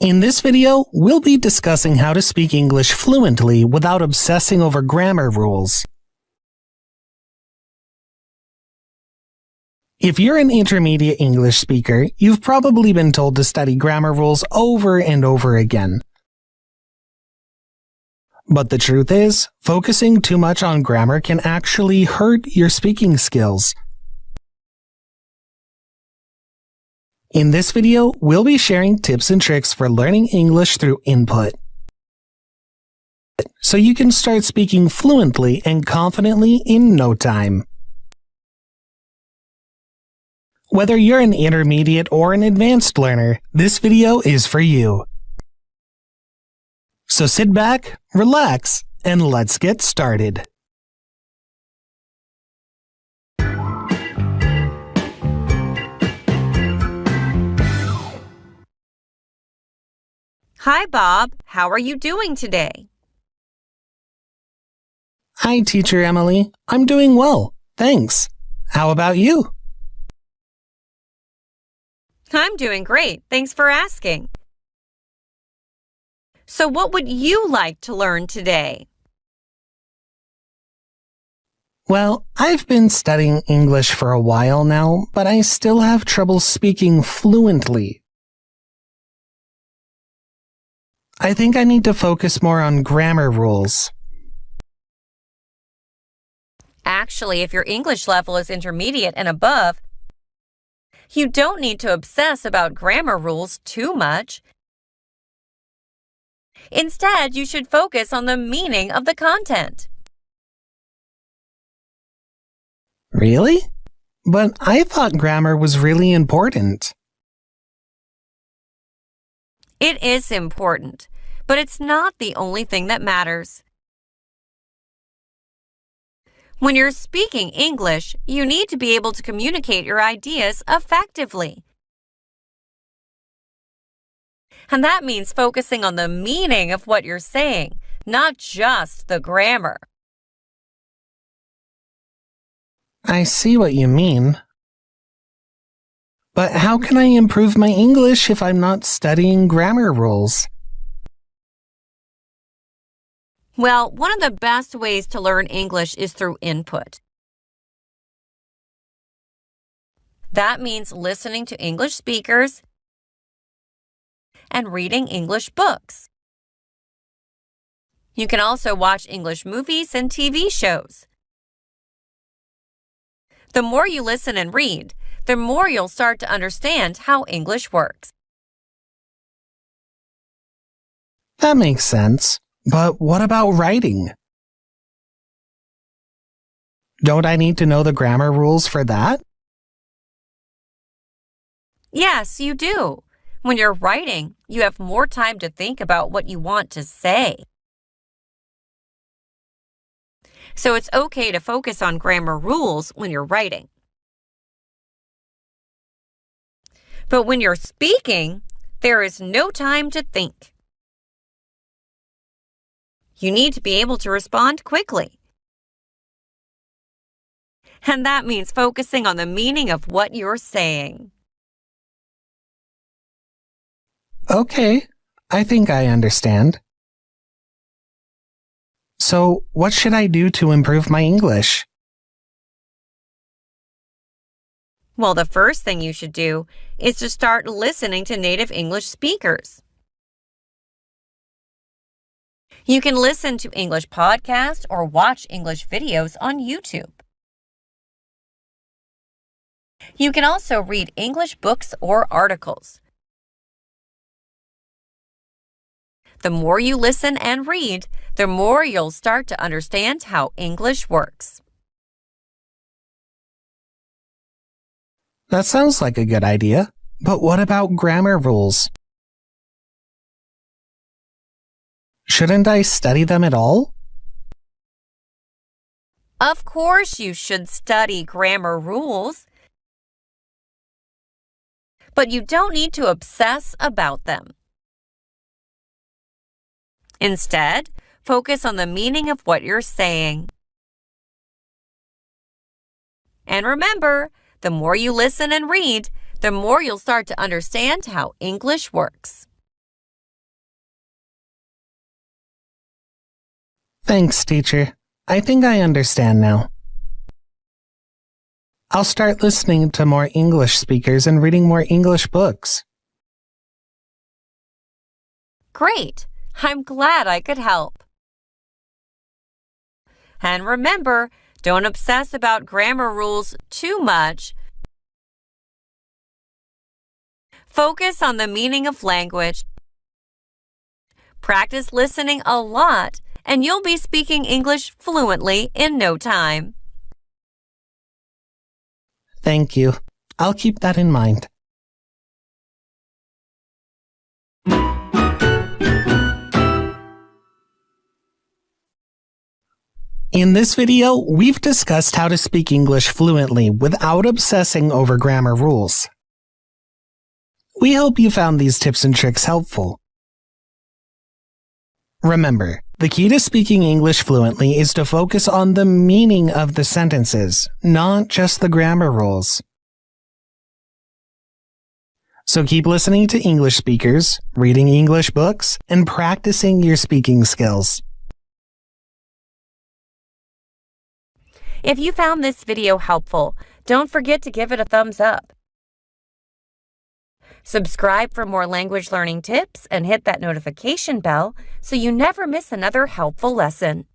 In this video, we'll be discussing how to speak English fluently without obsessing over grammar rules. If you're an intermediate English speaker, you've probably been told to study grammar rules over and over again. But the truth is, focusing too much on grammar can actually hurt your speaking skills. In this video, we'll be sharing tips and tricks for learning English through input, so you can start speaking fluently and confidently in no time. Whether you're an intermediate or an advanced learner, this video is for you. So sit back, relax, and let's get started. Hi, Bob. How are you doing today? Hi, Teacher Emily. I'm doing well, thanks. How about you? I'm doing great. Thanks for asking. So what would you like to learn today? Well, I've been studying English for a while now, but I still have trouble speaking fluently. I think I need to focus more on grammar rules. Actually, if your English level is intermediate and above, you don't need to obsess about grammar rules too much. Instead, you should focus on the meaning of the content. Really? But I thought grammar was really important. It is important, but it's not the only thing that matters. When you're speaking English, you need to be able to communicate your ideas effectively. And that means focusing on the meaning of what you're saying, not just the grammar. I see what you mean. But how can I improve my English if I'm not studying grammar rules? Well, one of the best ways to learn English is through input. That means listening to English speakers and reading English books. You can also watch English movies and TV shows. The more you listen and read, the more you'll start to understand how English works. That makes sense. But what about writing? Don't I need to know the grammar rules for that? Yes, you do. When you're writing, you have more time to think about what you want to say. So it's okay to focus on grammar rules when you're writing. But when you're speaking, there is no time to think. You need to be able to respond quickly. And that means focusing on the meaning of what you're saying. Okay, I think I understand. So, what should I do to improve my English? Well, the first thing you should do is to start listening to native English speakers. You can listen to English podcasts or watch English videos on YouTube. You can also read English books or articles. The more you listen and read, the more you'll start to understand how English works. That sounds like a good idea. But what about grammar rules? Shouldn't I study them at all? Of course you should study grammar rules, but you don't need to obsess about them. Instead, focus on the meaning of what you're saying. And remember, the more you listen and read, the more you'll start to understand how English works. Thanks, teacher. I think I understand now. I'll start listening to more English speakers and reading more English books. Great! I'm glad I could help. And remember, don't obsess about grammar rules too much. Focus on the meaning of language. Practice listening a lot, and you'll be speaking English fluently in no time. Thank you. I'll keep that in mind. In this video, we've discussed how to speak English fluently without obsessing over grammar rules. We hope you found these tips and tricks helpful. Remember, the key to speaking English fluently is to focus on the meaning of the sentences, not just the grammar rules. So keep listening to English speakers, reading English books, and practicing your speaking skills. If you found this video helpful, don't forget to give it a thumbs up. Subscribe for more language learning tips and hit that notification bell so you never miss another helpful lesson.